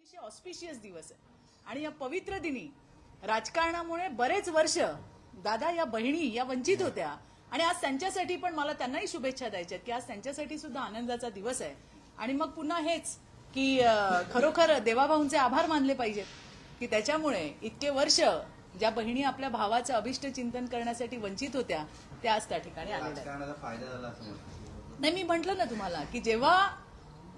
अतिशय ऑस्पिशियस दिवस आहे आणि या पवित्र दिनी राजकारणामुळे बरेच वर्ष दादा या बहिणी या वंचित होत्या आणि आज त्यांच्यासाठी पण मला त्यांनाही शुभेच्छा द्यायच्या की आज त्यांच्यासाठी सुद्धा आनंदाचा दिवस आहे. आणि मग पुन्हा हेच की खरोखर देवाभाऊंचे आभार मानले पाहिजेत की त्याच्यामुळे इतके वर्ष ज्या बहिणी आपल्या भावाचं अभिष्ट चिंतन करण्यासाठी वंचित होत्या त्या आज त्या ठिकाणी आलेल्या आहेत. नाही, मी म्हटलं ना तुम्हाला की जेव्हा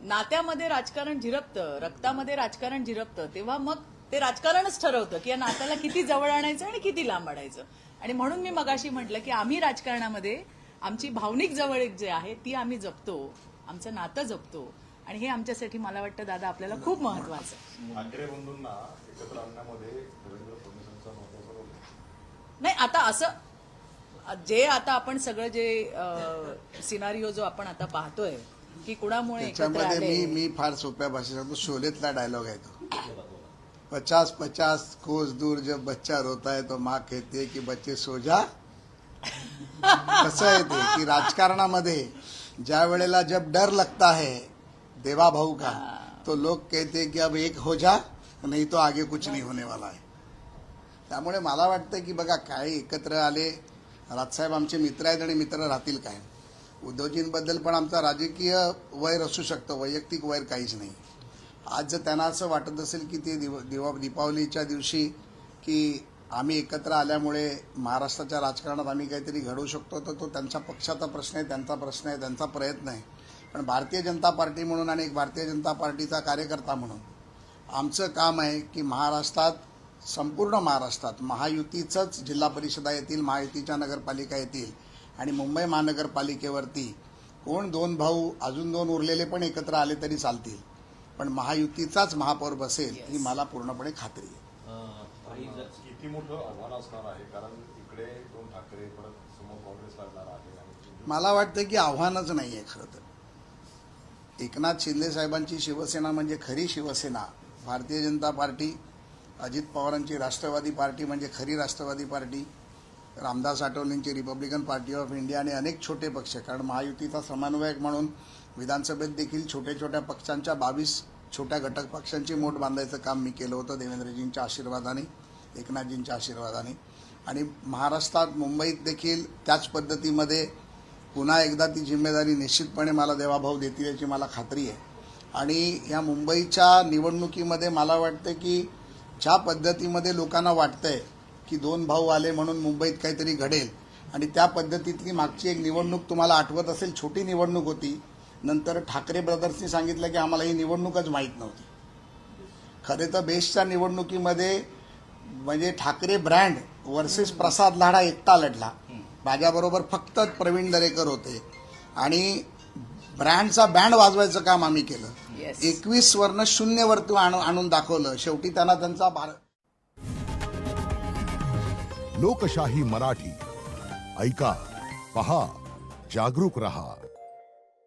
नात्यामध्ये राजकारण झिरपतं, रक्तामध्ये राजकारण झिरपतं, तेव्हा मग ते राजकारणच ठरवतं की या नात्याला किती जवळ आणायचं आणि किती लांब आणायचं. आणि म्हणून मी मगाशी म्हटलं की आम्ही राजकारणामध्ये आमची भावनिक जवळीक जे आहे ती आम्ही जपतो, आमचं नातं जपतो आणि हे आमच्यासाठी मला वाटतं दादा आपल्याला खूप महत्वाचं आहे. ठाकरे बंधूंना एकत्र आणण्यामध्ये देवेंद्र फडणवीसांचा महत्त्वाचा रोल आहे. नाही, आता असं जे आता आपण सगळं जे सिनारिओ जो आपण आता पाहतोय की कुणामुळे एकत्र त्याच्यामध्ये आले. मी फार सोप्या भाषेत सांगतो, शोलेतला डायलॉग आहे तो 50-50 कोस दूर जब बच्चा रोता है तो माँ कहती है की बच्चे सो जा. कसं आहे ते की राजकारणामध्ये ज्या वेळेला जब डर लगता है देवा भाऊ का तो लोग कहते हैं कि अब एक हो जा नहीं तो आगे कुछ नहीं होने वाला है. त्यामुळे मला वाटतं की बघा काय एकत्र आले, राजसाहेब आमचे मित्र आहेत आणि मित्र राहतील काय. उद्धवजींबद्दल पण आमचा राजकीय वैर असू शकतं, वैयक्तिक वैर काहीच नाही. आज जर त्यांना असं वाटत असेल की ते दीपावलीच्या दिवशी की आम्ही एकत्र आल्यामुळे महाराष्ट्राच्या राजकारणात आम्ही काहीतरी घडवू शकतो, तर तो त्यांच्या पक्षाचा प्रश्न आहे, त्यांचा प्रश्न आहे, त्यांचा प्रयत्न आहे. पण भारतीय जनता पार्टी म्हणून आणि एक भारतीय जनता पार्टीचा कार्यकर्ता म्हणून आमचं काम आहे की महाराष्ट्रात, संपूर्ण महाराष्ट्रात महायुतीचंच जिल्हा परिषदा येतील, महायुतीच्या नगरपालिका येतील आणि मुंबई महानगरपालिकेवरती कोण दोन भाऊ अजून दोन उरलेले पण एकत्र आले तरी चालतील, पण महायुतीचाच महापौर बसेल ही मला पूर्णपणे खात्री आहे. किती मोठं आव्हान असणार आहे, कारण इकडे दोन ठाकरे परत समोर काँग्रेस लागणार आहे आणि मला वाटतं की आव्हानच नाही आहे. खरं तर एकनाथ शिंदे साहेबांची शिवसेना म्हणजे खरी शिवसेना, भारतीय जनता पार्टी, अजित पवारांची राष्ट्रवादी पार्टी म्हणजे खरी राष्ट्रवादी पार्टी, रामदास आठवलेंची रिपब्लिकन पार्टी ऑफ इंडिया आणि अनेक छोटे पक्ष. कारण महायुतीचा समन्वयक म्हणून विधानसभेत देखील छोट्या छोट्या पक्षांच्या 22 छोट्या घटक पक्षांची मोठ बांधायचं काम मी केलं होतं देवेंद्रजींच्या आशीर्वादाने, एकनाथजींच्या आशीर्वादाने. आणि महाराष्ट्रात, मुंबईत देखील त्याच पद्धतीमध्ये पुन्हा एकदा ती जिम्मेदारी निश्चितपणे मला देवाभाऊ देतील याची मला खात्री आहे. आणि या मुंबईच्या निवडणुकीमध्ये मला वाटतं की ज्या पद्धतीमध्ये लोकांना वाटतंय की दोन भाऊ आले म्हणून मुंबईत काहीतरी घडेल, आणि त्या पद्धतीतली मागची एक निवडणूक तुम्हाला आठवत असेल, छोटी निवडणूक होती, नंतर ठाकरे ब्रदर्सनी सांगितलं की आम्हाला ही निवडणूकच माहीत नव्हती. खरे तर बेस्टच्या निवडणुकीमध्ये म्हणजे ठाकरे ब्रँड वर्सेस प्रसाद लाडा एकटा लढला, माझ्याबरोबर फक्त प्रवीण दरेकर होते आणि ब्रँडचा बँड वाजवायचं काम आम्ही केलं. 21 वरनं 0 वरती आणून दाखवलं. शेवटी त्यांना त्यांचा लोकशाही मराठी ऐका, पहा, जागरूक रहा.